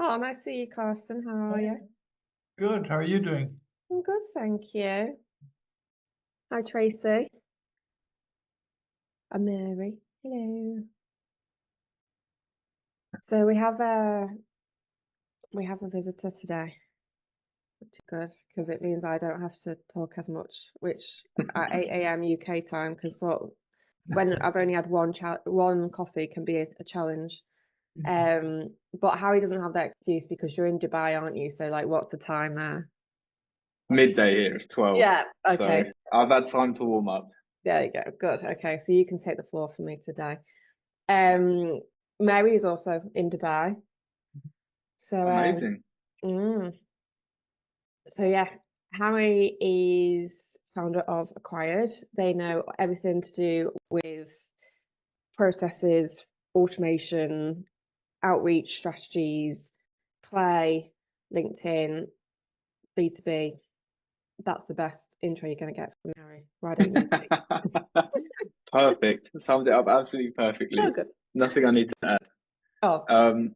Oh, nice to see you, Carsten. How are you? Good. How are you doing? I'm good, thank you. Hi, Tracy. I'm Mary. Hello. So we have a visitor today, which is good because it means I don't have to talk as much, which at 8 a.m. UK time, because sort of when I've only had one coffee can be a challenge. But Harry doesn't have that excuse because you're in Dubai, aren't you? So like, what's the time there? Midday here, it's 12. Yeah. Okay. So I've had time to warm up. There you go. Good. Okay, so you can take the floor for me today. Um, Mary is also in Dubai. So Amazing. mm, so yeah, Harry is founder of Acquired. They know everything to do with processes, automation, outreach strategies, play, LinkedIn, B2B. That's the best intro you're going to get from Harry. Why don't you take? Perfect. Summed it up absolutely perfectly. Oh, good. Nothing I need to add. Oh, Um,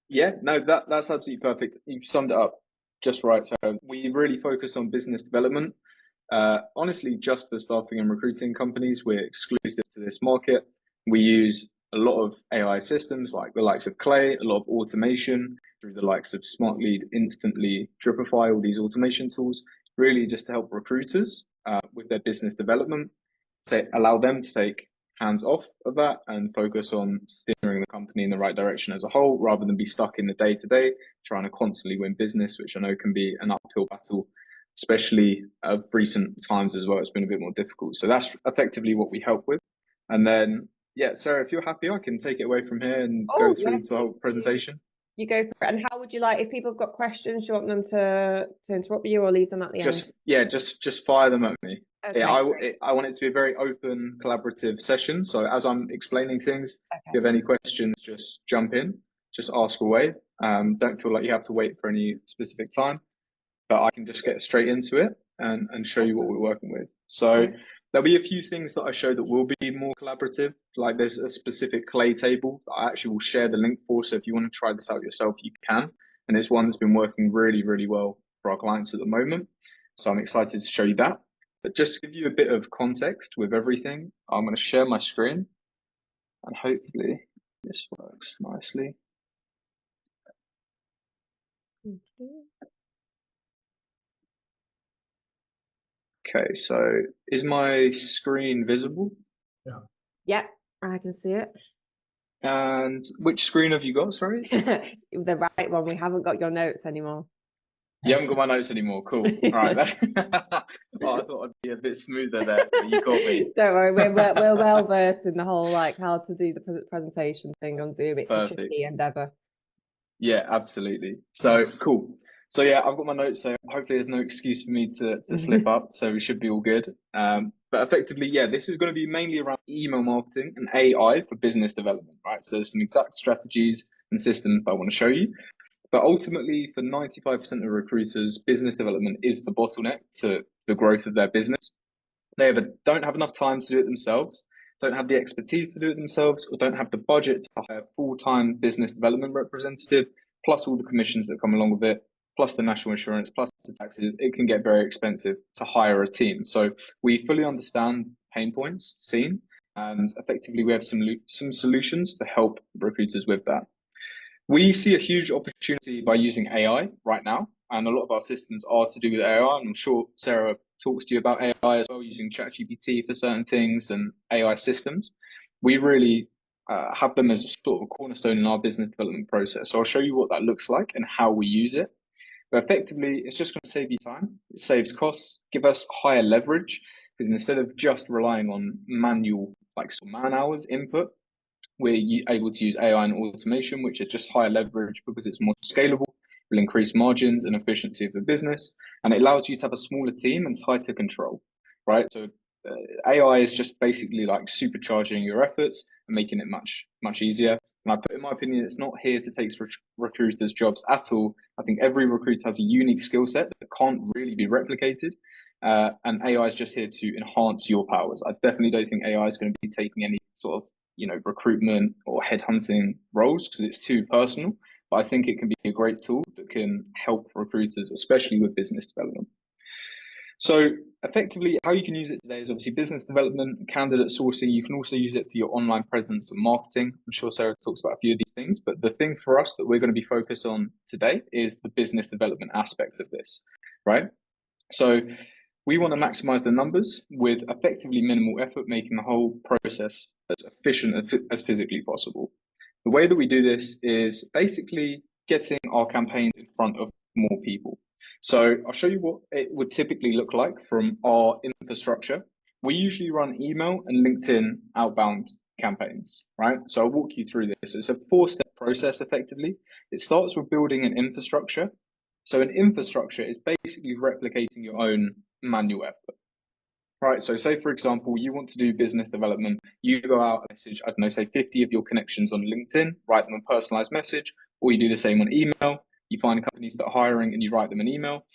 yeah, no, that's absolutely perfect. You've summed it up just right. So we really focus on business development. Honestly, just for staffing and recruiting companies, we're exclusive to this market. We use a lot of AI systems like the likes of Clay, a lot of automation through the likes of Smart Lead, Instantly, Dripify, all these automation tools, really just to help recruiters with their business development, to allow them to take hands off of that and focus on steering the company in the right direction as a whole, rather than be stuck in the day to day, trying to constantly win business, which I know can be an uphill battle, especially of recent times as well. It's been a bit more difficult. So that's effectively what we help with. And then, yeah, Sarah, if you're happy, I can take it away from here and go oh through yes, the whole presentation. you go for it. And how would you like, if people have got questions, do you want them to interrupt you or leave them at the end? Just fire them at me. Okay, Yeah, great. I want it to be a very open, collaborative session. So as I'm explaining things, if Okay. you have any questions, just jump in, just ask away. Don't feel like you have to wait for any specific time, but I can just get straight into it and show you what we're working with. So Okay. there'll be a few things that I show that will be more collaborative. Like there's a specific clay table that I actually will share the link for. So if you want to try this out yourself, you can. And it's one that's been working really, really well for our clients at the moment. So I'm excited to show you that. But just to give you a bit of context with everything, I'm going to share my screen and hopefully this works nicely. Okay, so is my screen visible? Yeah. Yep, I can see it. And which screen have you got? Sorry, The right one. We haven't got your notes anymore. you haven't got my notes anymore. Cool. All right. Oh, I thought I'd be a bit smoother there, but you caught me. Don't worry, we're well versed in the whole like how to do the presentation thing on Zoom. It's a tricky Perfect. endeavor. Yeah, absolutely. So cool. So yeah, I've got my notes. So hopefully there's no excuse for me to slip up. So we should be all good. But effectively, yeah, this is going to be mainly around email marketing and AI for business development, right? So there's some exact strategies and systems that I want to show you. But ultimately, for 95% of recruiters, business development is the bottleneck to the growth of their business. They either don't have enough time to do it themselves, don't have the expertise to do it themselves, or don't have the budget to hire a full-time business development representative, plus all the commissions that come along with it, plus the national insurance, plus the taxes. It can get very expensive to hire a team. So we fully understand pain points seen, and effectively we have some solutions to help recruiters with that. We see a huge opportunity by using AI right now, and a lot of our systems are to do with AI. And I'm sure Sarah talks to you about AI as well, using ChatGPT for certain things and AI systems. We really have them as sort of a cornerstone in our business development process. So I'll show you what that looks like and how we use it. But effectively, it's just going to save you time. It saves costs, give us higher leverage, because instead of just relying on manual, like sort of man hours input, we're able to use AI and automation, which is just higher leverage because it's more scalable, will increase margins and efficiency of the business, and it allows you to have a smaller team and tighter control, right? So AI is just basically like supercharging your efforts and making it much, much easier. And in my opinion, it's not here to take recruiters' jobs at all. I think every recruiter has a unique skill set that can't really be replicated. And AI is just here to enhance your powers. I definitely don't think AI is going to be taking any sort of recruitment or headhunting roles because it's too personal. but I think it can be a great tool that can help recruiters, especially with business development. So effectively, how you can use it today is obviously business development, candidate sourcing. You can also use it for your online presence and marketing. I'm sure Sarah talks about a few of these things, but the thing for us that we're going to be focused on today is the business development aspects of this, right? So we want to maximize the numbers with effectively minimal effort, making the whole process as efficient as physically possible. The way that we do this is basically getting our campaigns in front of more people. So I'll show you what it would typically look like from our infrastructure. We usually run email and LinkedIn outbound campaigns, right? So I'll walk you through this. It's a 4-step process effectively. It starts with building an infrastructure. So an infrastructure is basically replicating your own manual effort. Right, so say for example, you want to do business development, you go out and message, I don't know, say 50 of your connections on LinkedIn, write them a personalized message, or you do the same on email, you find companies that are hiring and you write them an email.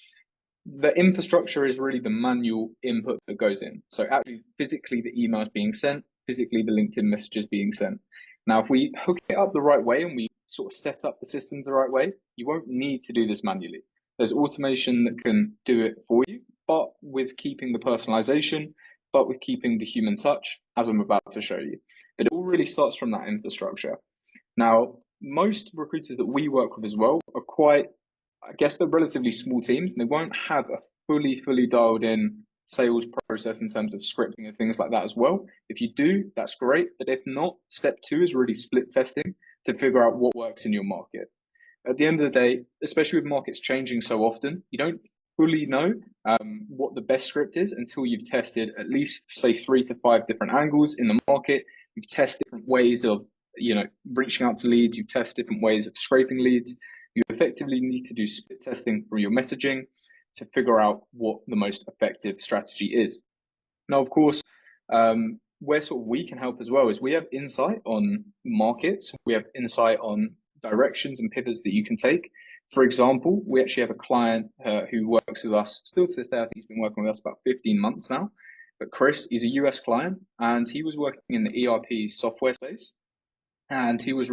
The infrastructure is really the manual input that goes in. So actually physically the email is being sent, physically the LinkedIn message is being sent. Now, if we hook it up the right way and we sort of set up the systems the right way, you won't need to do this manually. There's automation that can do it for you, but with keeping the personalization, but with keeping the human touch, as I'm about to show you. But it all really starts from that infrastructure. Now, most recruiters that we work with as well are quite, I guess they're relatively small teams, and they won't have a fully dialed in sales process in terms of scripting and things like that as well. If you do, that's great. But if not, step 2 is really split testing to figure out what works in your market. At the end of the day, especially with markets changing so often, you don't fully know what the best script is until you've tested at least, say, 3 to 5 different angles in the market. You've tested different ways of, reaching out to leads. You've tested different ways of scraping leads. You effectively need to do split testing for your messaging to figure out what the most effective strategy is. Now, of course, where sort of we can help as well is we have insight on markets. We have insight on directions and pivots that you can take. For example, we actually have a client who works with us still to this day. I think he's been working with us about 15 months now. But Chris, he's a US client, and he was working in the ERP software space. And he was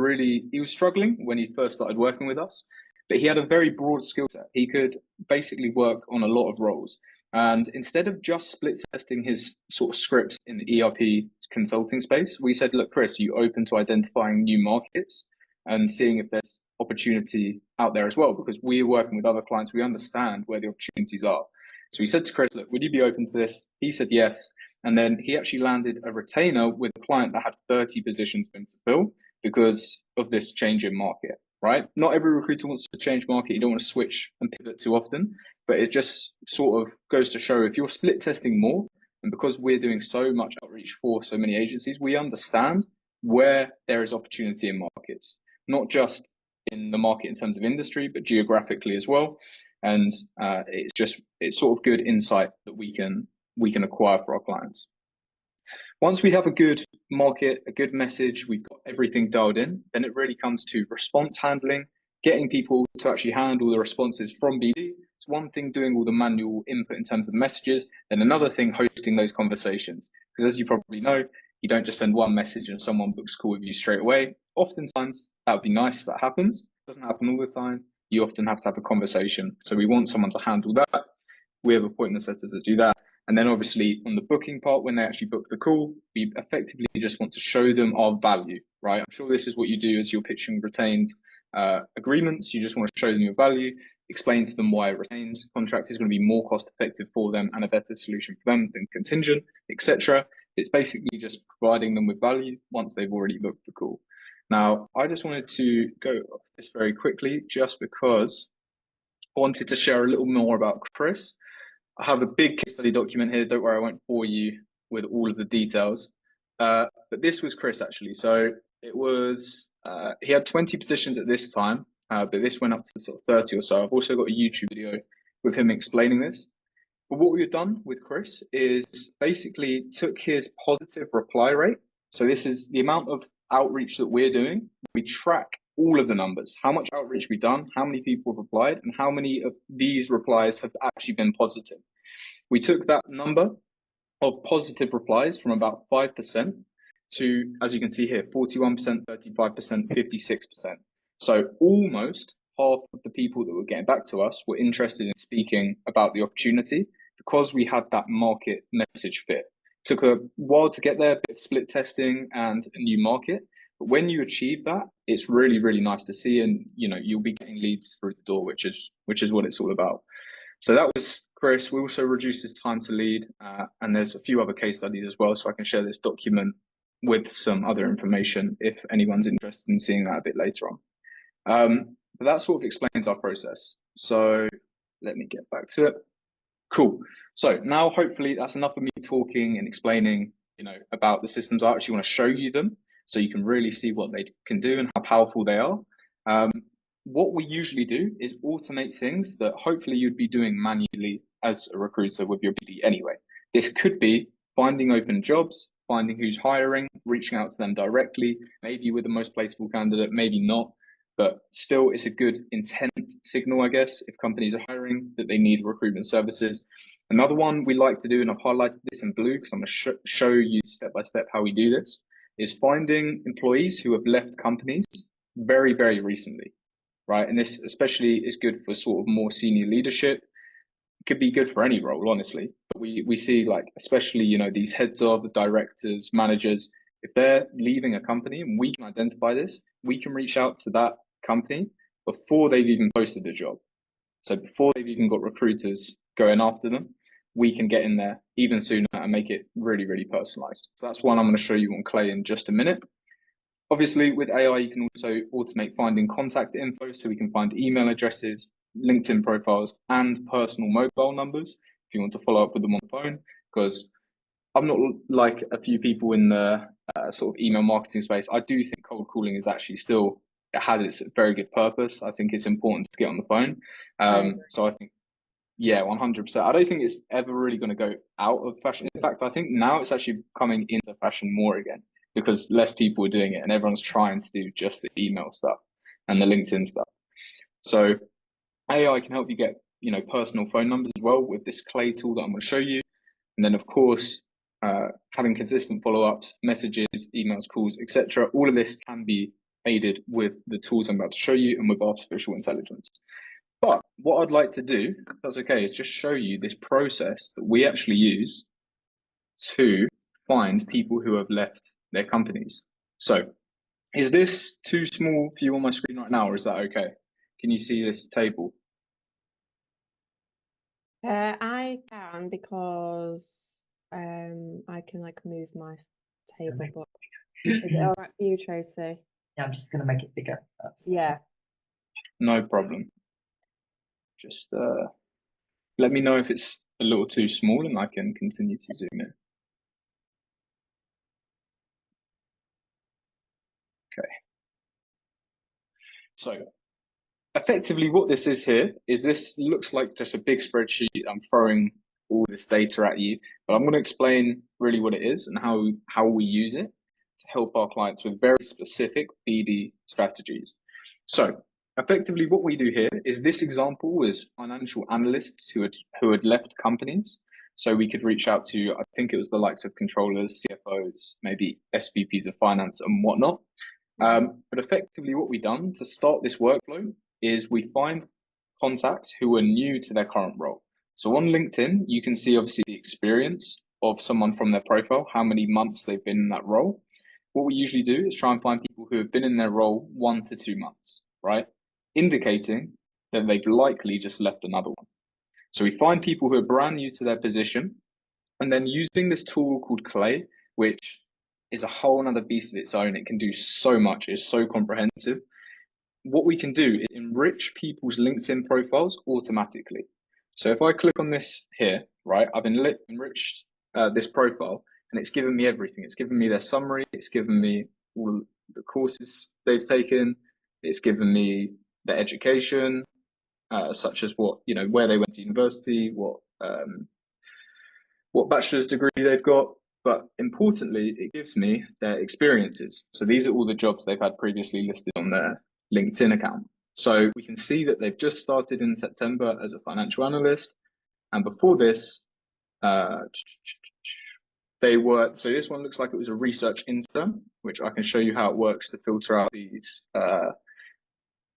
struggling when he first started working with us, but he had a very broad skill set. He could basically work on a lot of roles. And instead of just split testing his sort of scripts in the ERP consulting space, we said, look, Chris, are you open to identifying new markets and seeing if there's opportunity out there as well? Because we're working with other clients, we understand where the opportunities are. So we said to Chris, look, would you be open to this? He said yes. And then he actually landed a retainer with a client that had 30 positions for him to fill because of this change in market, right? Not every recruiter wants to change market. You don't want to switch and pivot too often, but it just sort of goes to show if you're split testing more, and because we're doing so much outreach for so many agencies, we understand where there is opportunity in markets, not just in the market in terms of industry, but geographically as well. And it's sort of good insight that we can acquire for our clients. Once we have a good market, a good message, we've got everything dialed in, then it really comes to response handling, getting people to actually handle the responses from BD. It's one thing doing all the manual input in terms of the messages, then another thing hosting those conversations. Because as you probably know, you don't just send one message and someone books a call with you straight away. Oftentimes, that would be nice if that happens. It doesn't happen all the time. You often have to have a conversation. So we want someone to handle that. We have appointment setters that do that. And then obviously on the booking part, when they actually book the call, we effectively just want to show them our value, right? I'm sure this is what you do as you're pitching retained agreements. You just want to show them your value, explain to them why a retained contract is going to be more cost effective for them and a better solution for them than contingent, etc. It's basically just providing them with value once they've already booked the call. Now, I just wanted to go off this very quickly just because I wanted to share a little more about Chris. I have a big case study document here. Don't worry, I won't bore you with all of the details. But this was Chris actually. So it was, he had 20 positions at this time, but this went up to sort of 30 or so. I've also got a YouTube video with him explaining this. But what we've done with Chris is basically took his positive reply rate. So this is the amount of outreach that we're doing. We track all of the numbers, how much outreach we've done, how many people have replied, and how many of these replies have actually been positive. We took that number of positive replies from about 5% to, as you can see here, 41%, 35%, 56%. So almost half of the people that were getting back to us were interested in speaking about the opportunity because we had that market message fit. Took a while to get there, a bit of split testing and a new market. But when you achieve that, it's really, really nice to see. And you'll be getting leads through the door, which is what it's all about. So that was Chris. We also reduced his time to lead, and there's a few other case studies as well. So I can share this document with some other information if anyone's interested in seeing that a bit later on. But that sort of explains our process. So let me get back to it. Cool. So now hopefully that's enough of me talking and explaining, about the systems. I actually want to show you them so you can really see what they can do and how powerful they are. What we usually do is automate things that hopefully you'd be doing manually as a recruiter with your BD anyway. This could be finding open jobs, finding who's hiring, reaching out to them directly, maybe with the most placeable candidate, maybe not. But still, it's a good intent signal, I guess, if companies are hiring that they need recruitment services. Another one we like to do, and I've highlighted this in blue because I'm going to show you step by step how we do this, is finding employees who have left companies very, very recently, right? And this especially is good for sort of more senior leadership. It could be good for any role, honestly. But we see, like, especially, these heads of, the directors, managers, if they're leaving a company and we can identify this, we can reach out to that company before they've even posted the job. So before they've even got recruiters going after them, we can get in there even sooner and make it really, really personalized. So that's one I'm going to show you on Clay in just a minute. Obviously, with AI, you can also automate finding contact info, so we can find email addresses, LinkedIn profiles, and personal mobile numbers if you want to follow up with them on the phone. Because I'm not like a few people in the sort of email marketing space. I do think cold calling is actually still, it has its very good purpose. I think it's important to get on the phone. So I think, yeah, 100%. I don't think it's ever really going to go out of fashion. In fact, I think now it's actually coming into fashion more again because less people are doing it and everyone's trying to do just the email stuff and the LinkedIn stuff. So AI can help you get, personal phone numbers as well with this Clay tool that I'm going to show you. And then, of course, having consistent follow-ups, messages, emails, calls, etc. All of this can be aided with the tools I'm about to show you and with artificial intelligence. But what I'd like to do, if that's okay, is just show you this process that we actually use to find people who have left their companies. So is this too small for you on my screen right now, or is that okay? Can you see this table? I can because I can like move my table, but is it all right for you, Tracy? Yeah, I'm just going to make it bigger. Yeah. No problem. Just let me know if it's a little too small and I can continue to zoom in. Okay. So effectively what this is here is this looks like just a big spreadsheet. I'm throwing all this data at you, but I'm going to explain really what it is and how we use it to help our clients with very specific BD strategies. So effectively what we do here is this example was financial analysts who had left companies. So we could reach out to, I think it was the likes of controllers, CFOs, maybe SVPs of finance and whatnot. But effectively what we've done to start this workflow is we find contacts who are new to their current role. So on LinkedIn, you can see obviously the experience of someone from their profile, how many months they've been in that role. What we usually do is try and find people who have been in their role 1 to 2 months, right? Indicating that they've likely just left another one. So we find people who are brand new to their position, and then using this tool called Clay, which is a whole nother beast of its own. It can do so much. It's so comprehensive. What we can do is enrich people's LinkedIn profiles automatically. So if I click on this here, right, I've enriched this profile and it's given me everything. It's given me their summary. It's given me all the courses they've taken. It's given me their education, such as what, where they went to university, what bachelor's degree they've got. But importantly, it gives me their experiences. So these are all the jobs they've had previously listed on their LinkedIn account. So we can see that they've just started in September as a financial analyst. And before this, they were, so this one looks like it was a research intern, which I can show you how it works to filter out these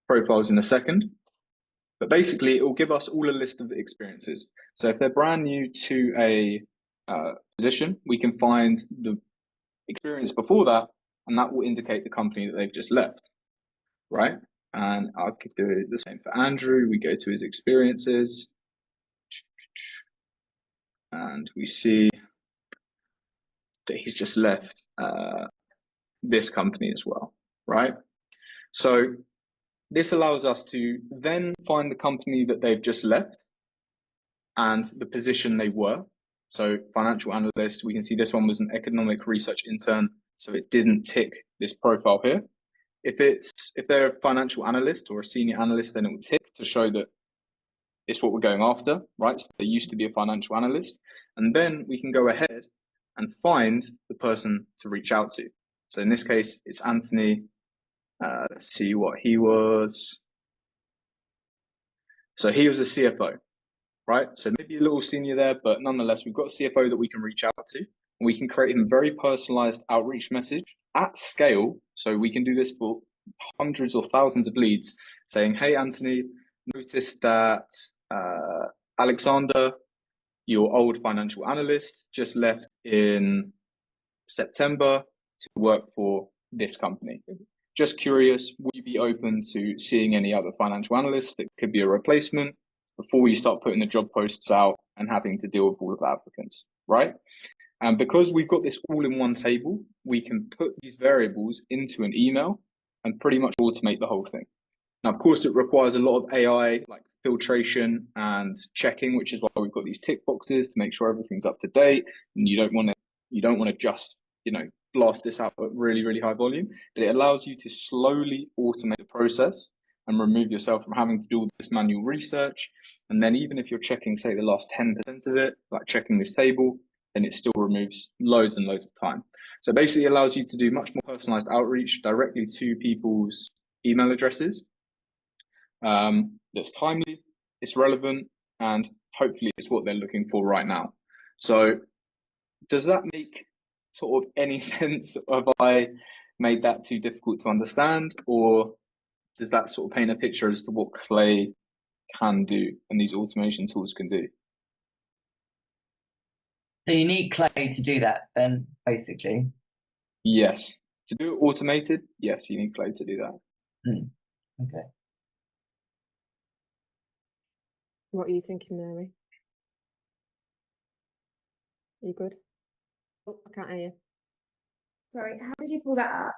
profiles in a second. But basically, it will give us all a list of experiences. So if they're brand new to a position, we can find the experience before that, and that will indicate the company that they've just left, right? And I could do the same for Andrew. We go to his experiences, and we see that he's just left this company as well, right? So this allows us to then find the company that they've just left and the position they were. So financial analyst, we can see this one was an economic research intern, so it didn't tick this profile here. If they're a financial analyst or a senior analyst, then it will tick to show that it's what we're going after, right? So they used to be a financial analyst. And then we can go ahead and find the person to reach out to. So in this case, it's Anthony. Let's see what he was. So he was a CFO, right? So maybe a little senior there, but nonetheless, we've got a CFO that we can reach out to. And we can create him a very personalized outreach message at scale. So we can do this for hundreds or thousands of leads saying, hey, Anthony, noticed that Alexander, your old financial analyst, just left in September to work for this company. Just curious, would you be open to seeing any other financial analysts that could be a replacement before you start putting the job posts out and having to deal with all of the applicants, right? And because we've got this all in one table, we can put these variables into an email and pretty much automate the whole thing. Now, of course, it requires a lot of AI, like filtration and checking, which is why we've got these tick boxes to make sure everything's up to date. And you don't want to just, blast this out at really, really high volume, but it allows you to slowly automate the process and remove yourself from having to do all this manual research. And then even if you're checking, say, the last 10% of it, like checking this table, then it still removes loads and loads of time. So basically it allows you to do much more personalized outreach directly to people's email addresses. That's timely, it's relevant, and hopefully it's what they're looking for right now. So does that make sort of any sense? Have I made that too difficult to understand, or does that sort of paint a picture as to what Clay can do and these automation tools can do? So you need Clay to do that then, basically? Yes. To do it automated, yes, you need Clay to do that. Okay. What are you thinking, Mary? Are you good? Oh, I can't hear you. Sorry, how did you pull that up?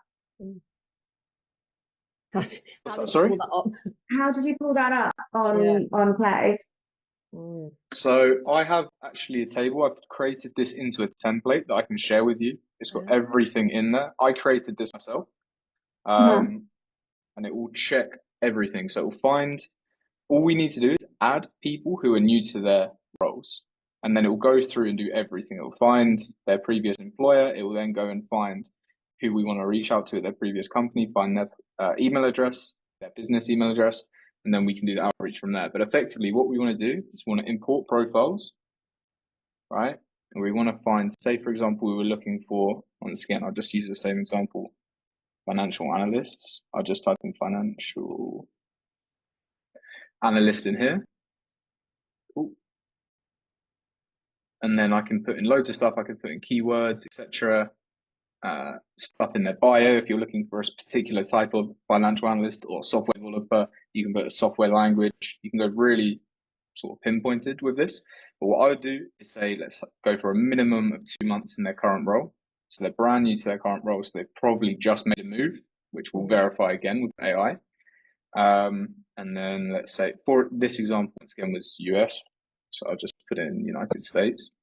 How did you Sorry? pull that up? How did you pull that up on Clay? So I have actually a table. I've created this into a template that I can share with you. It's got everything in there. I created this myself. And it will check everything. So it will find, all we need to do is add people who are new to their roles. And then it will go through and do everything. It will find their previous employer. It will then go and find who we want to reach out to at their previous company, find their email address, their business email address, and then we can do the outreach from there. But effectively, what we want to do is we want to import profiles, right? And we want to find, say, for example, we were looking for, once again, I'll just use the same example, financial analysts. I'll just type in financial analyst in here. Ooh. And then I can put in loads of stuff. I can put in keywords, etc. Stuff in their bio. If you're looking for a particular type of financial analyst or software developer, you can put a software language. You can go really sort of pinpointed with this. But what I would do is say, let's go for a minimum of 2 months in their current role. So they're brand new to their current role. So they've probably just made a move, which we'll verify again with AI. And then let's say for this example, once again, was US. So I'll just put in United States.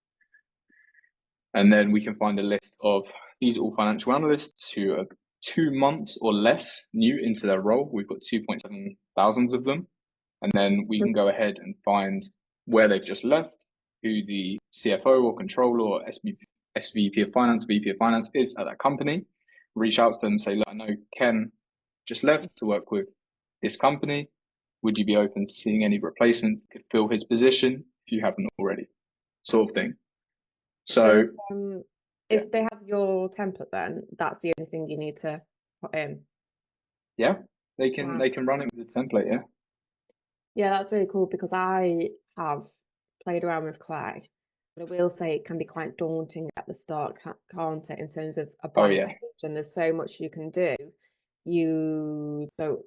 And then we can find a list of these all financial analysts who are 2 months or less new into their role. We've got 2.7 thousands of them. And then we can go ahead and find where they've just left, who the CFO or controller or SVP of finance, VP of finance is at that company. Reach out to them and say, look, I know Ken just left to work with this company. Would you be open to seeing any replacements that could fill his position if you haven't already? Sort of thing. So if they have your template, then that's the only thing you need to put in. Yeah, they can run it with the template. Yeah. Yeah, that's really cool because I have played around with Clay, but I will say it can be quite daunting at the start, can't it, in terms of a Oh blank yeah. page and there's so much you can do. You don't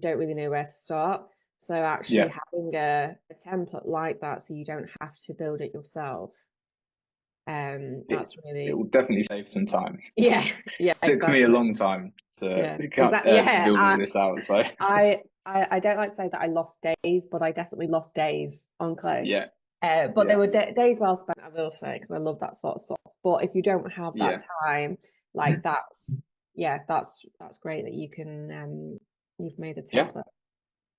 really know where to start. So actually Yeah. having a template like that so you don't have to build it yourself, that's It really will definitely save some time. yeah, Took me a exactly. long time to Exactly. to build all this out. So I don't like to say that I lost days, but I definitely lost days on Clay. yeah, But yeah, they were days well spent, I will say, because I love that sort of stuff. But if you don't have yeah. that time, like that's great that you can you've made a Yeah. template.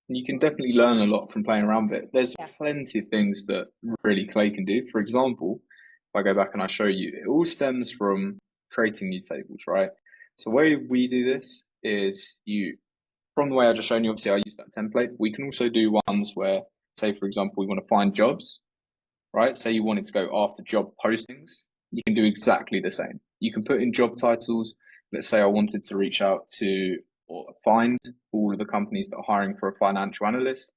You can definitely learn a lot from playing around with it. There's Yeah. plenty of things that really Clay can do. For example, if I go back and I show you, it all stems from creating new tables, right? So the way we do this is from the way I just shown you, obviously I use that template. We can also do ones where, say, for example, we want to find jobs, right? Say you wanted to go after job postings, you can do exactly the same. You can put in job titles. Let's say I wanted to reach out to or find all of the companies that are hiring for a financial analyst.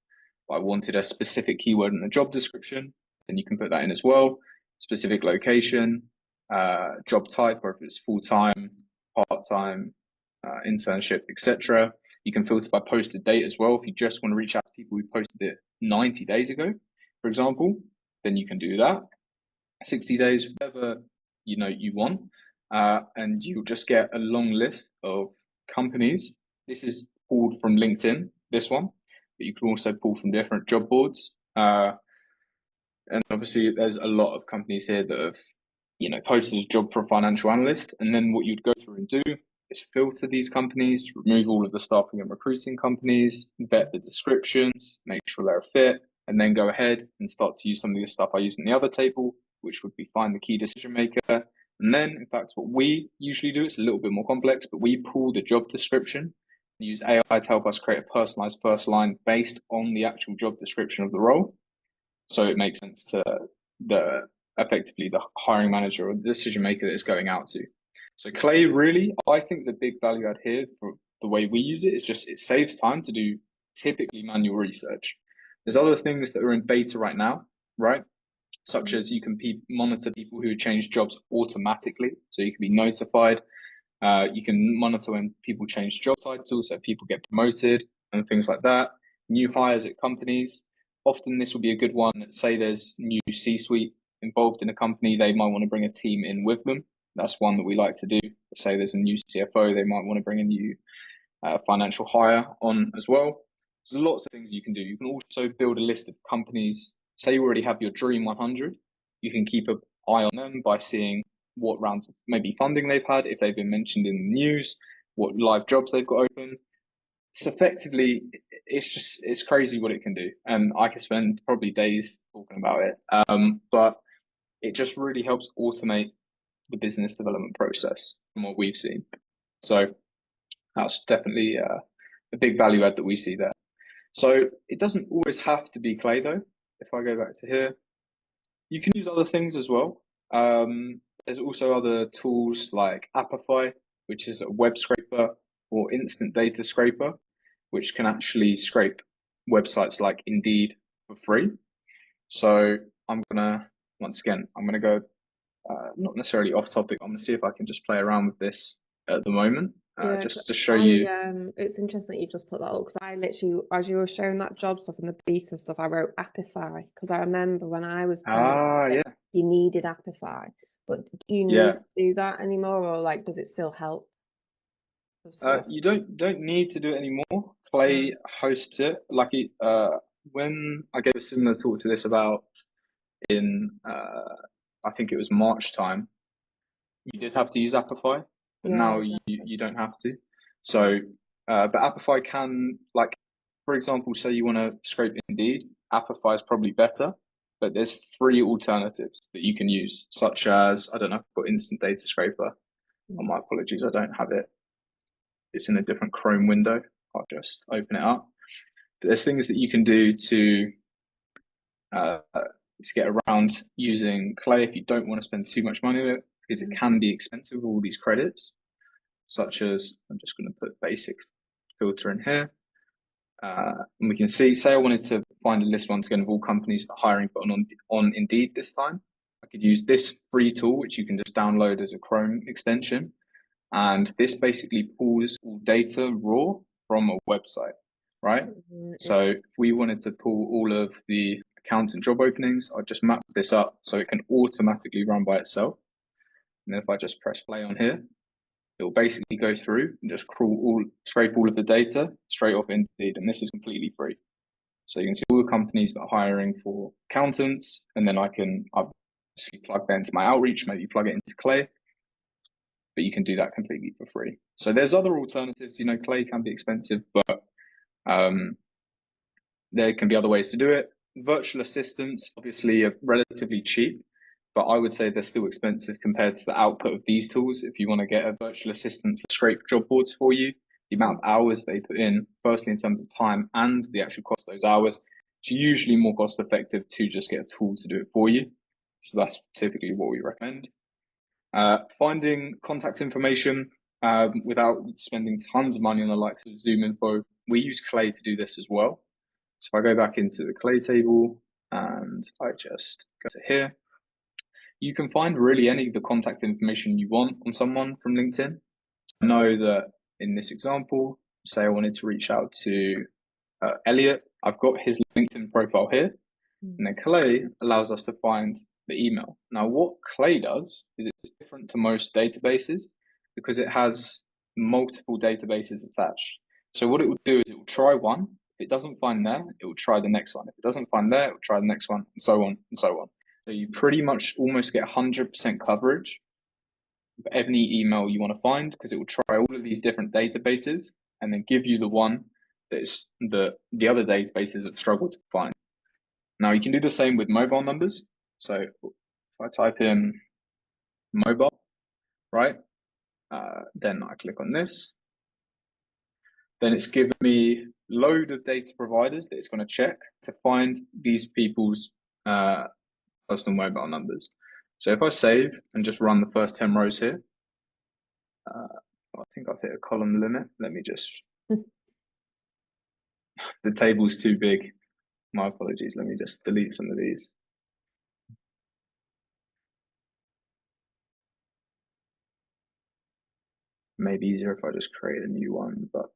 I wanted a specific keyword in the job description, then you can put that in as well. Specific location, job type, or if it's full-time, part-time, internship, etc. You can filter by posted date as well. If you just want to reach out to people who posted it 90 days ago, for example, then you can do that. 60 days, whatever you want, and you'll just get a long list of companies. This is pulled from LinkedIn, this one, but you can also pull from different job boards. And obviously, there's a lot of companies here that have posted a job for a financial analyst, and then what you'd go through and do is filter these companies, remove all of the staffing and recruiting companies, vet the descriptions, make sure they're a fit, and then go ahead and start to use some of the stuff I use in the other table, which would be find the key decision maker. And then, in fact, what we usually do, it's a little bit more complex, but we pull the job description and use AI to help us create a personalized first line based on the actual job description of the role. So it makes sense to effectively the hiring manager or the decision maker that it's going out to. So Clay, really, I think the big value add here for the way we use it is just it saves time to do typically manual research. There's other things that are in beta right now, right? Such as you can monitor people who change jobs automatically. So you can be notified. You can monitor when people change job titles, so people get promoted and things like that. New hires at companies. Often this will be a good one. Say there's new C-suite involved in a company, they might want to bring a team in with them. That's one that we like to do. Say there's a new CFO, they might want to bring a new financial hire on as well. There's lots of things you can do. You can also build a list of companies. Say you already have your dream 100. You can keep an eye on them by seeing what rounds of maybe funding they've had, if they've been mentioned in the news, what live jobs they've got open. So effectively, it's crazy what it can do. And I could spend probably days talking about it. But it just really helps automate the business development process from what we've seen. So that's definitely a big value add that we see there. So it doesn't always have to be Clay though. If I go back to here, you can use other things as well. There's also other tools like Apify, which is a web scraper, or Instant Data Scraper, which can actually scrape websites like Indeed for free. So once again, I'm gonna go not necessarily off topic. I'm gonna see if I can just play around with this at the moment, Yeah, just to show you. it's interesting that you've just put that up because I literally, as you were showing that job stuff and the beta stuff, I wrote Apify because I remember when I was playing, Yeah, you needed Apify, but do you yeah. need to do that anymore, or like does it still help with stuff? You don't need to do it anymore. Clay hosts it. When I gave a similar talk to this about in I think it was March time, you did have to use Apify, but Yeah, now exactly. you don't have to. So, but Apify can, like, for example, say you want to scrape Indeed, Apify is probably better, but there's free alternatives that you can use, such as, I don't know, for Instant Data Scraper. Oh, my apologies, I don't have it. It's in a different Chrome window. I'll just open it up. But there's things that you can do to get around using Clay if you don't want to spend too much money on it, because it can be expensive, all these credits, such as, I'm just going to put basic filter in here. And we can see, say I wanted to find a list once again of all companies that are hiring, but on Indeed this time. I could use this free tool, which you can just download as a Chrome extension. And this basically pulls all data raw from a website, right? So if we wanted to pull all of the accountant job openings, I'd just map this up so it can automatically run by itself. And then if I just press play on here, it will basically go through and just scrape all of the data straight off Indeed. And this is completely free. So you can see all the companies that are hiring for accountants, and then I'll obviously plug that into my outreach, maybe plug it into Clay, but you can do that completely for free. So there's other alternatives. Clay can be expensive, but there can be other ways to do it. Virtual assistants obviously are relatively cheap, but I would say they're still expensive compared to the output of these tools. If you want to get a virtual assistant to scrape job boards for you, the amount of hours they put in, firstly in terms of time and the actual cost of those hours, it's usually more cost effective to just get a tool to do it for you. So that's typically what we recommend. Finding contact information without spending tons of money on the likes of Zoom Info. We use Clay to do this as well. So if I go back into the Clay table and I just go to here, you can find really any of the contact information you want on someone from LinkedIn. I know that in this example, say I wanted to reach out to Elliot, I've got his LinkedIn profile here, and then Clay allows us to find the email. Now, what Clay does is it's different to most databases because it has multiple databases attached. So what it will do is it will try one. If it doesn't find there, it will try the next one. If it doesn't find there, it will try the next one, and so on and so on. So you pretty much almost get 100% coverage of any email you want to find because it will try all of these different databases and then give you the one that is the other databases have struggled to find. Now you can do the same with mobile numbers. So if I type in mobile, right, then I click on this. Then it's given me a load of data providers that it's going to check to find these people's personal mobile numbers. So if I save and just run the first 10 rows here, I think I've hit a column limit. Let me just, the table's too big. My apologies. Let me just delete some of these. Maybe easier if I just create a new one, but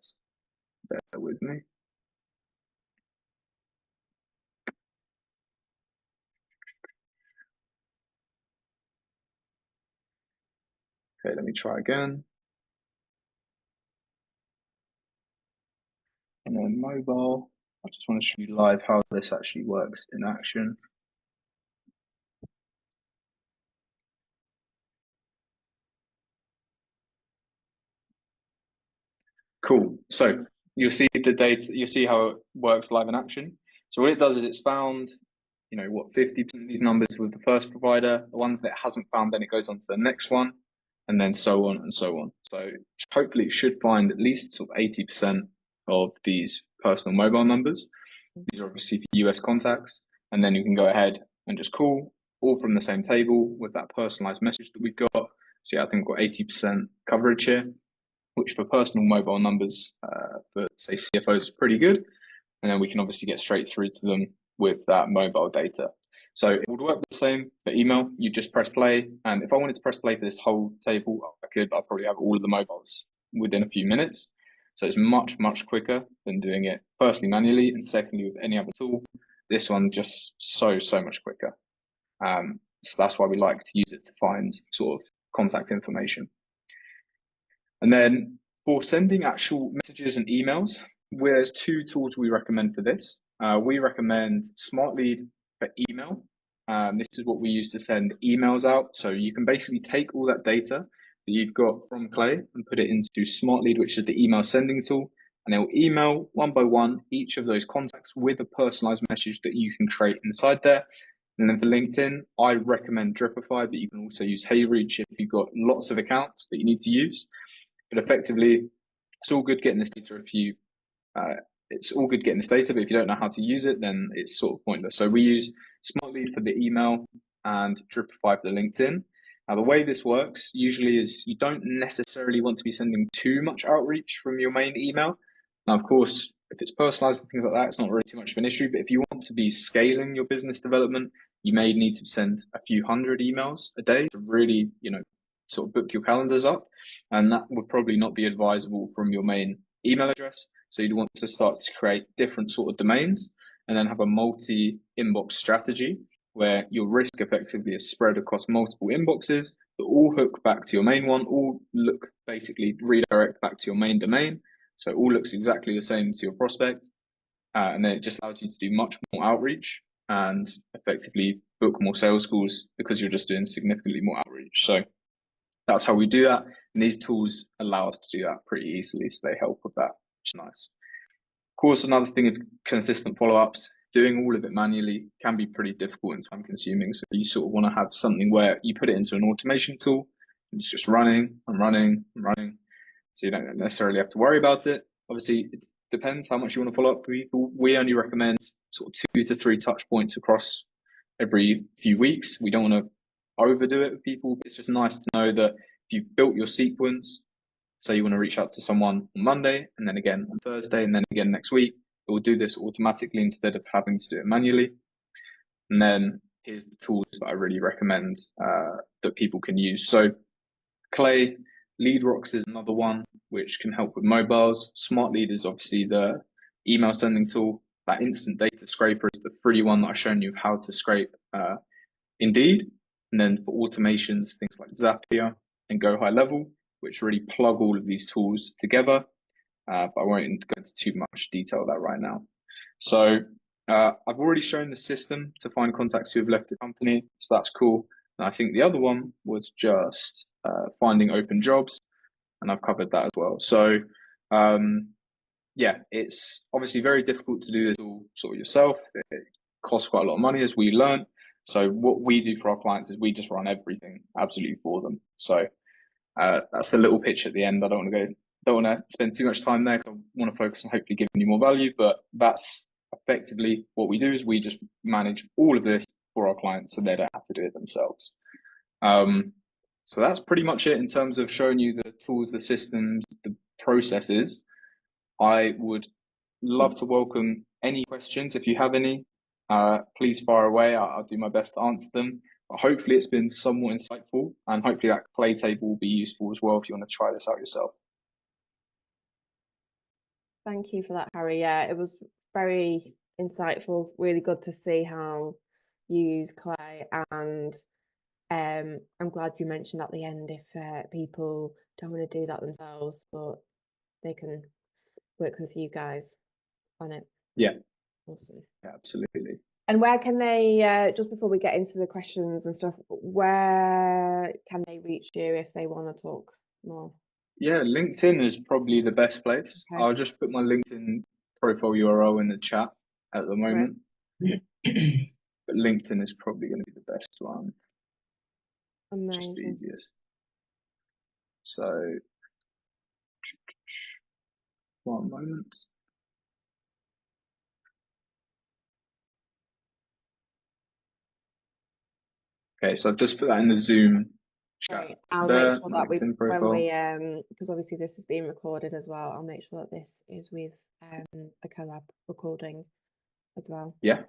bear with me. Okay, let me try again. And then mobile, I just want to show you live how this actually works in action. Cool. So you'll see the data, you'll see how it works live in action. So what it does is it's found, 50% of these numbers with the first provider. The ones that it hasn't found, then it goes on to the next one, and then so on and so on. So hopefully it should find at least sort of 80% of these personal mobile numbers. These are obviously for US contacts, and then you can go ahead and just call all from the same table with that personalized message that we've got. So yeah, I think we've got 80% coverage here, which for personal mobile numbers for say CFOs is pretty good. And then we can obviously get straight through to them with that mobile data. So it would work the same for email. You just press play. And if I wanted to press play for this whole table, I'll probably have all of the mobiles within a few minutes. So it's much, much quicker than doing it firstly manually and secondly with any other tool. This one just so much quicker. So that's why we like to use it to find sort of contact information. And then for sending actual messages and emails, there's two tools we recommend for this. We recommend SmartLead for email. This is what we use to send emails out. So you can basically take all that data that you've got from Clay and put it into SmartLead, which is the email sending tool. And it will email one by one each of those contacts with a personalized message that you can create inside there. And then for LinkedIn, I recommend Dripify, but you can also use HeyReach if you've got lots of accounts that you need to use. But effectively, it's all good getting this data but if you don't know how to use it, then it's sort of pointless. So we use SmartLead for the email and Dripify for the LinkedIn. Now, the way this works usually is you don't necessarily want to be sending too much outreach from your main email. Now, of course, if it's personalized and things like that, it's not really too much of an issue. But if you want to be scaling your business development, you may need to send a few hundred emails a day to really, sort of book your calendars up. And that would probably not be advisable from your main email address. So you'd want to start to create different sort of domains and then have a multi-inbox strategy where your risk effectively is spread across multiple inboxes that all hook back to your main one, all look basically redirect back to your main domain. So it all looks exactly the same to your prospect. And then it just allows you to do much more outreach and effectively book more sales calls because you're just doing significantly more outreach. So that's how we do that. And these tools allow us to do that pretty easily. So they help with that, which is nice. Of course, another thing of consistent follow-ups, doing all of it manually can be pretty difficult and time consuming. So you sort of want to have something where you put it into an automation tool and it's just running and running and running. So you don't necessarily have to worry about it. Obviously, it depends how much you want to follow up with people. We only recommend sort of 2 to 3 touch points across every few weeks. We don't want to overdo it with people, but it's just nice to know that if you've built your sequence, say you want to reach out to someone on Monday and then again on Thursday and then again next week, it will do this automatically instead of having to do it manually. And then here's the tools that I really recommend that people can use. So Clay, LeadRocks is another one which can help with mobiles. Smart Lead is obviously the email sending tool. That instant data scraper is the free one that I've shown you how to scrape Indeed. And then for automations, things like Zapier and Go High Level, which really plug all of these tools together. But I won't go into too much detail of that right now. So I've already shown the system to find contacts who have left the company. So that's cool. And I think the other one was just finding open jobs. And I've covered that as well. So yeah, it's obviously very difficult to do this all sort of yourself. It costs quite a lot of money, as we learned. So what we do for our clients is we just run everything absolutely for them. So that's the little pitch at the end. I don't want to spend too much time there because I want to focus on hopefully giving you more value. But that's effectively what we do, is we just manage all of this for our clients so they don't have to do it themselves. So that's pretty much it in terms of showing you the tools, the systems, the processes. I would love to welcome any questions. If you have any, please fire away. I'll do my best to answer them. But hopefully it's been somewhat insightful, and hopefully that play table will be useful as well if you want to try this out yourself. Thank you for that, Harry. Yeah, it was very insightful, really good to see how you use Clay, and I'm glad you mentioned at the end if people don't want to do that themselves, but they can work with you guys on it. Yeah. Awesome. Yeah, absolutely. And where can they, just before we get into the questions and stuff, where can they reach you if they want to talk more? Yeah, LinkedIn is probably the best place. Okay. I'll just put my LinkedIn profile URL in the chat at the moment. Right. But LinkedIn is probably going to be the best one. Amazing. Just the easiest. So, one moment. Okay, so I've just put that in the Zoom chat. Right. I'll there, make sure my that LinkedIn when profile. we because obviously this is being recorded as well, I'll make sure that this is with the collab recording as well. Yeah,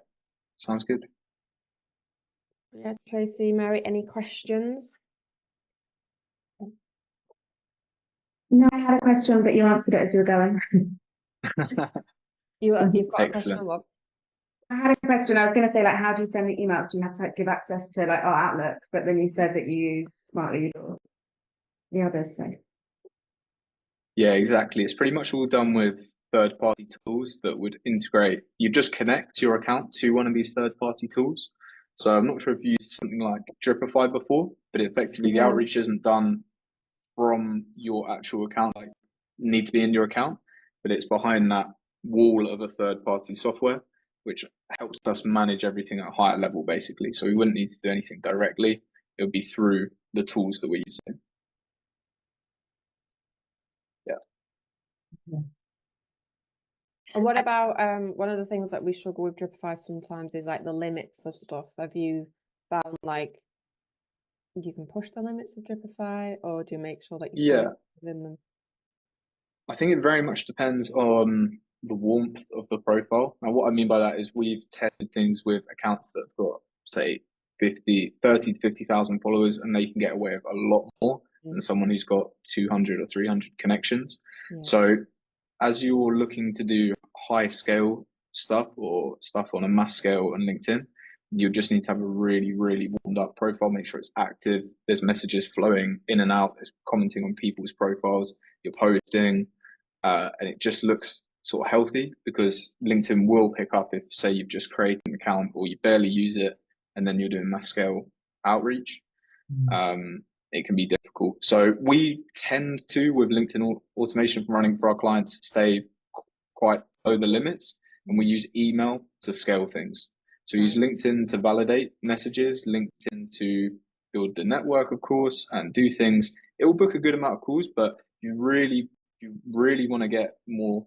sounds good. Yeah, Tracy, Mary, any questions? No, I had a question, but you answered it as you were going. You've got a question Excellent. on what? I had a question. I was going to say, like, how do you send the emails? Do you have to give access to like our Outlook? But then you said that you use Smartly or the others. So Yeah, exactly. It's pretty much all done with third-party tools that would integrate. You just connect your account to one of these third-party tools. So I'm not sure if you used something like Dripify before, but effectively the Yeah. outreach isn't done from your actual account, like need to be in your account, but it's behind that wall of a third-party software, which helps us manage everything at a higher level, basically. So we wouldn't need to do anything directly. It would be through the tools that we're using. And what about one of the things that we struggle with Dripify sometimes is like the limits of stuff. Have you found like you can push the limits of Dripify, or do you make sure that you stay within them? I think it very much depends on the warmth of the profile. Now, what I mean by that is we've tested things with accounts that have got, say, 30 to 50,000 followers, and they can get away with a lot more than someone who's got 200 or 300 connections. Yeah. So as you're looking to do high scale stuff or stuff on a mass scale on LinkedIn, you just need to have a really, really warmed up profile. Make sure it's active. There's messages flowing in and out. There's commenting on people's profiles. You're posting, and it just looks sort of healthy, because LinkedIn will pick up if, say, you've just created an account or you barely use it, and then you're doing mass scale outreach. It can be difficult. So we tend to, with LinkedIn automation running for our clients, stay quite below the limits, and we use email to scale things. So we use LinkedIn to validate messages, LinkedIn to build the network, of course, and do things. It will book a good amount of calls, but you really want to get more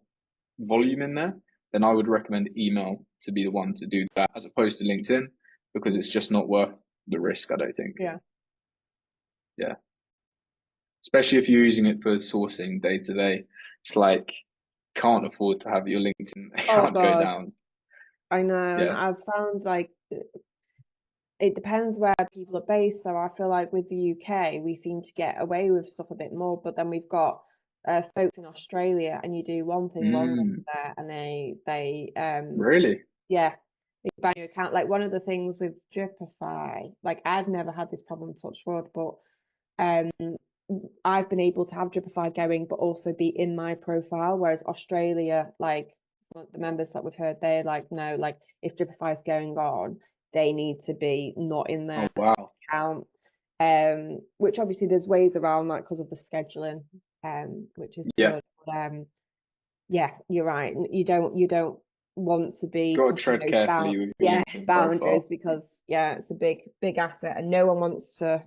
volume in there, then I would recommend email to be the one to do that, as opposed to LinkedIn, because it's just not worth the risk, I don't think. Yeah. Yeah. Especially if you're using it for sourcing day to day. It's like, can't afford to have your LinkedIn account go God. down. I know, and Yeah. I've found like it depends where people are based. So I feel like with the UK, we seem to get away with stuff a bit more, but then we've got folks in Australia, and you do one thing wrong over there, and they Really? yeah, they ban your account. Like one of the things with Dripify, like I've never had this problem, touch wood, but I've been able to have Dripify going, but also be in my profile. Whereas Australia, like the members that we've heard, they're like, no, like if Dripify is going on, they need to be not in their account. Which obviously there's ways around that because of the scheduling, which is good. But, yeah, you're right. You don't want to be Got to pushing tread those carefully with your LinkedIn boundaries, profile. because it's a big asset, and no one wants to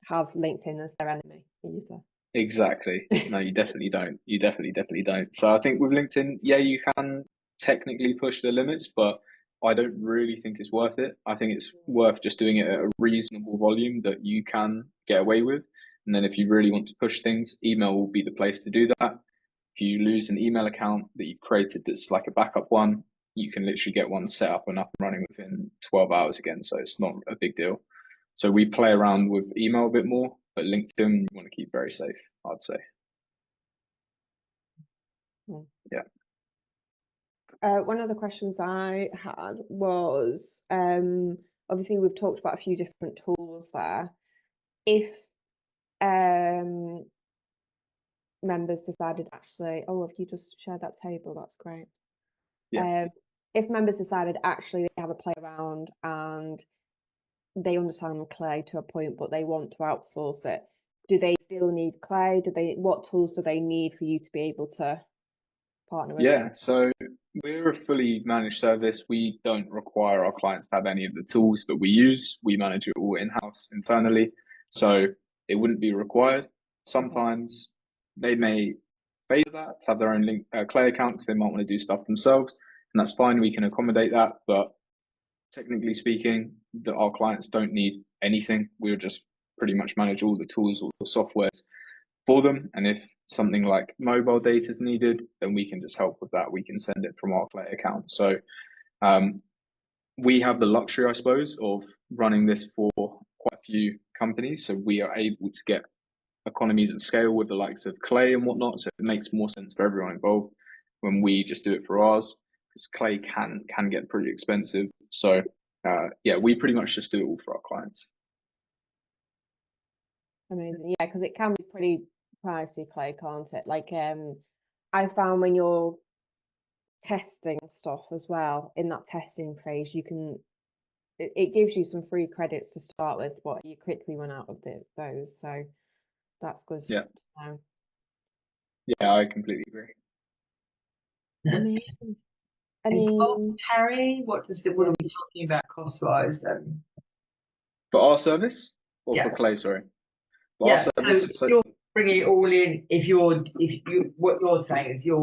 have LinkedIn as their enemy either. Exactly. No, you definitely don't. You definitely don't. So I think with LinkedIn, yeah, you can technically push the limits, but I don't really think it's worth it. I think it's worth just doing it at a reasonable volume that you can get away with. And then if you really want to push things, email will be the place to do that. If you lose an email account that you've created that's like a backup one, you can literally get one set up and up and running within 12 hours again. So it's not a big deal. So we play around with email a bit more, but LinkedIn you want to keep very safe, I'd say. Yeah. One of the questions I had was, obviously we've talked about a few different tools there. If members decided actually, have you just shared that table? That's great. Yeah. If members decided actually they have a play around and they understand Clay to a point, but they want to outsource it, do they still need Clay? What tools do they need for you to be able to partner with? Yeah, so we're a fully managed service. We don't require our clients to have any of the tools that we use. We manage it all in-house internally, so it wouldn't be required. Sometimes they may favor that, to have their own Clay account, because they might want to do stuff themselves, and that's fine. We can accommodate that, but technically speaking, our clients don't need anything. We'll just pretty much manage all the tools, all the software for them. And if something like mobile data is needed, then we can just help with that. We can send it from our Clay account. So we have the luxury, I suppose, of running this for quite a few companies. So we are able to get economies of scale with the likes of Clay and whatnot. So it makes more sense for everyone involved when we just do it for ours, because Clay can get pretty expensive. So yeah, we pretty much just do it all for our clients. Amazing. Yeah, because it can be pretty pricey, Clay, can't it? Like I found when you're testing stuff as well, in that testing phase, it gives you some free credits to start with, but you quickly run out of those. So that's good Yeah. to know. Yeah, I completely agree. Amazing. And cost, Harry, what are we talking about cost-wise then? For our service or for Yeah. Clay, sorry? For our service, so you're bringing it all in. If you what you're saying is you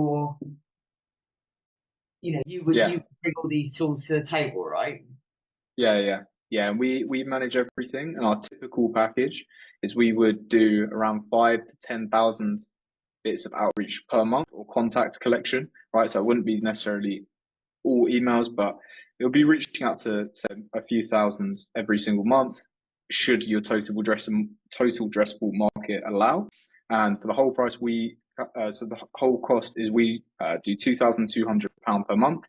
would bring all these tools to the table, right? Yeah. And we manage everything, and our typical package is we would do around 5,000 to 10,000 bits of outreach per month or contact collection, right? So it wouldn't be necessarily all emails, but it'll be reaching out to, say, a few thousand every single month, should your total addressable market allow. And for the whole price, so the whole cost is we do £2,200 per month,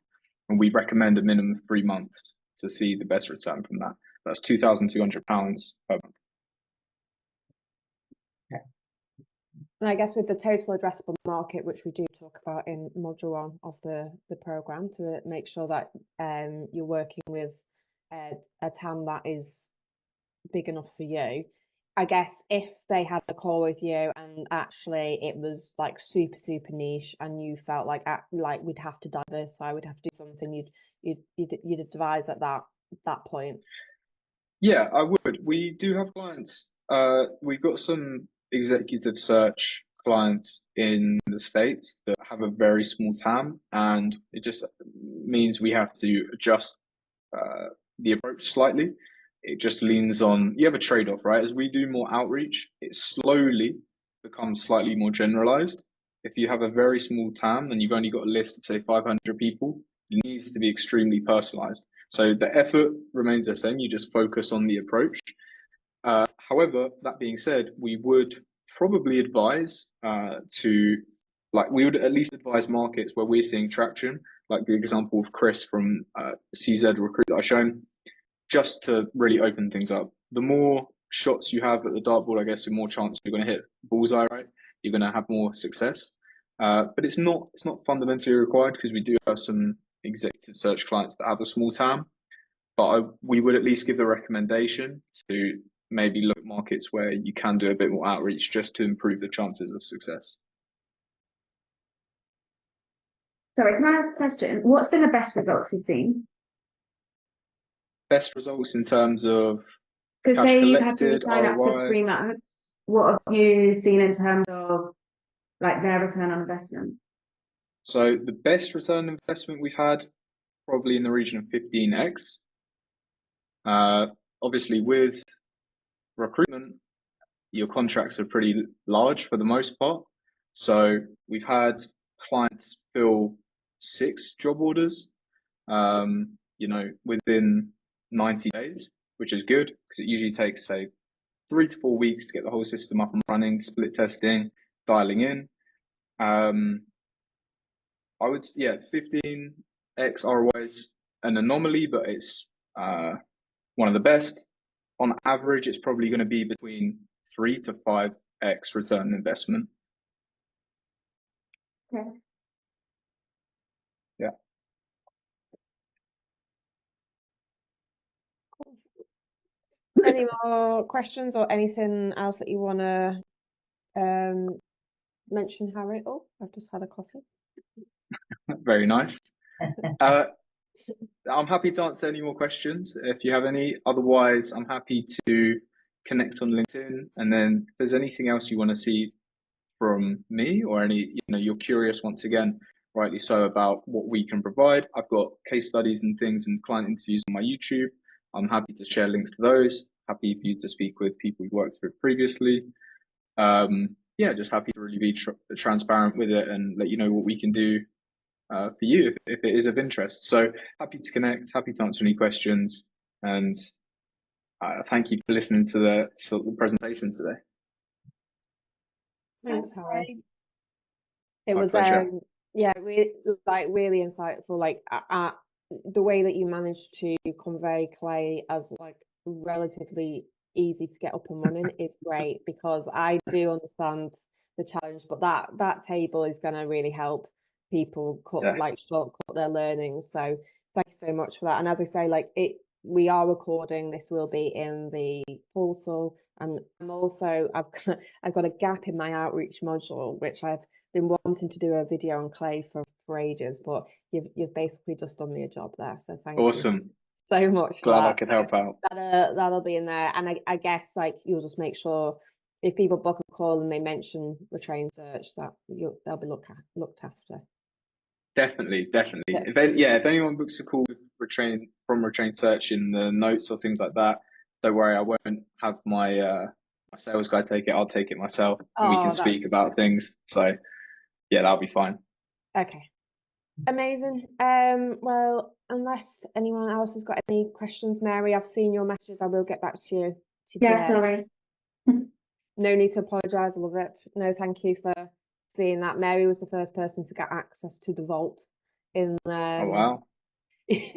and we recommend a minimum of 3 months to see the best return from that. That's £2,200 per month. And I guess with the total addressable market, which we do talk about in module 1 of the program, to make sure that you're working with a TAM that is big enough for you. I guess if they had a call with you and actually it was like super niche, and you felt like we'd have to diversify, we'd have to do something, you'd advise at that point. Yeah, I would. We do have clients. We've got some executive search clients in the States that have a very small TAM, and it just means we have to adjust the approach slightly. It just leans on, you have a trade-off, right? As we do more outreach, it slowly becomes slightly more generalized. If you have a very small TAM and you've only got a list of, say, 500 people, it needs to be extremely personalized. So the effort remains the same. You just focus on the approach. However, that being said, we would probably advise we would at least advise markets where we're seeing traction, like the example of Chris from CZ Recruit that I've shown, just to really open things up. The more shots you have at the dartboard, I guess, the more chance you're going to hit bullseye, right? You're going to have more success. But it's not fundamentally required, because we do have some executive search clients that have a small TAM. But we would at least give the recommendation to maybe look at markets where you can do a bit more outreach, just to improve the chances of success. Sorry, can I ask a question? What's been the best results you've seen? Best results in terms of So cash say you've had to collected, sign up for ROI. 3 months, what have you seen in terms of like their return on investment? So the best return on investment we've had, probably in the region of 15x. Obviously, with recruitment, your contracts are pretty large for the most part. So we've had clients fill 6 job orders, within 90 days, which is good, because it usually takes, say, 3 to 4 weeks to get the whole system up and running, split testing, dialing in. I would, 15x ROI is an anomaly, but it's one of the best. On average, it's probably going to be between 3 to 5x return on investment. Okay. Yeah. Any more questions or anything else that you want to mention, Harry? Oh, I've just had a coffee. Very nice. I'm happy to answer any more questions if you have any. Otherwise, I'm happy to connect on LinkedIn. And then if there's anything else you want to see from me, or you're curious, once again, rightly so, about what we can provide, I've got case studies and things and client interviews on my YouTube. I'm happy to share links to those. Happy for you to speak with people you've worked with previously. Just happy to really be transparent with it and let you know what we can do for you if it is of interest. So happy to connect, happy to answer any questions, and thank you for listening to the presentation today. Thanks, Harry. It My was pleasure. really insightful. Like the way that you managed to convey clay as like relatively easy to get up and running is great, because I do understand the challenge, but that table is going to really help people shortcut their learning. So thank you so much for that. And as I say, we are recording. This will be in the portal. And I've got a gap in my outreach module, which I've been wanting to do a video on clay for ages, but you've basically just done me a job there. So thank you so much. Glad I could help out. That'll be in there. And I guess you'll just make sure if people book a call and they mention Retrain Search, that they'll be looked after. Definitely. Yeah. If anyone books a call with Retrain Search in the notes or things like that, don't worry, I won't have my my sales guy take it, I'll take it myself, and we Oh, can that's speak about things. So yeah, that'll be fine. okay. Amazing. Well, unless anyone else has got any questions, Mary, I've seen your messages. I will get back to you today. Yeah, sorry. No need to apologise. I love it. No, thank you for seeing that. Mary was the first person to get access to the vault. Oh wow, we've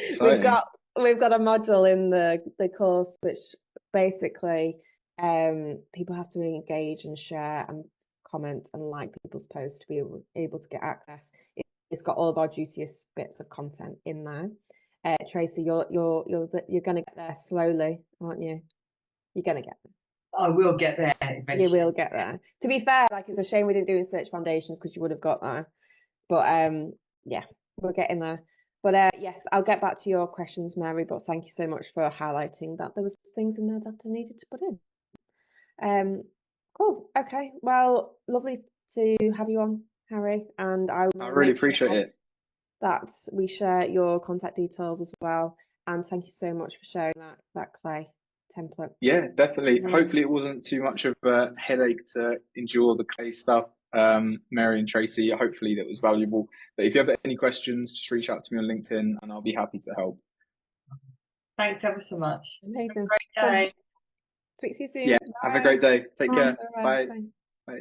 exciting. got a module in the course which basically people have to engage and share and comment and like people's posts to be able to get access. It's got all of our juiciest bits of content in there. Tracy, you're going to get there slowly, aren't you? You're going to get there. I will get there eventually. You will get there. To be fair, like, it's a shame we didn't do Search Foundations because you would have got there. But yeah, we're getting there. But yes, I'll get back to your questions, Mary. But thank you so much for highlighting that there was things in there that I needed to put in. Cool. Okay. Well, lovely to have you on, Harry. And I will really make appreciate sure it. that we share your contact details as well. And thank you so much for sharing that clay template. Yeah, definitely. Yeah. Hopefully it wasn't too much of a headache to endure the clay stuff. Mary and Tracy, hopefully that was valuable. But if you have any questions, just reach out to me on LinkedIn and I'll be happy to help. Thanks ever so much. Amazing. Great day. Speak to you soon. Yeah, have a great day. Take care. Bye. Bye. Bye. Bye.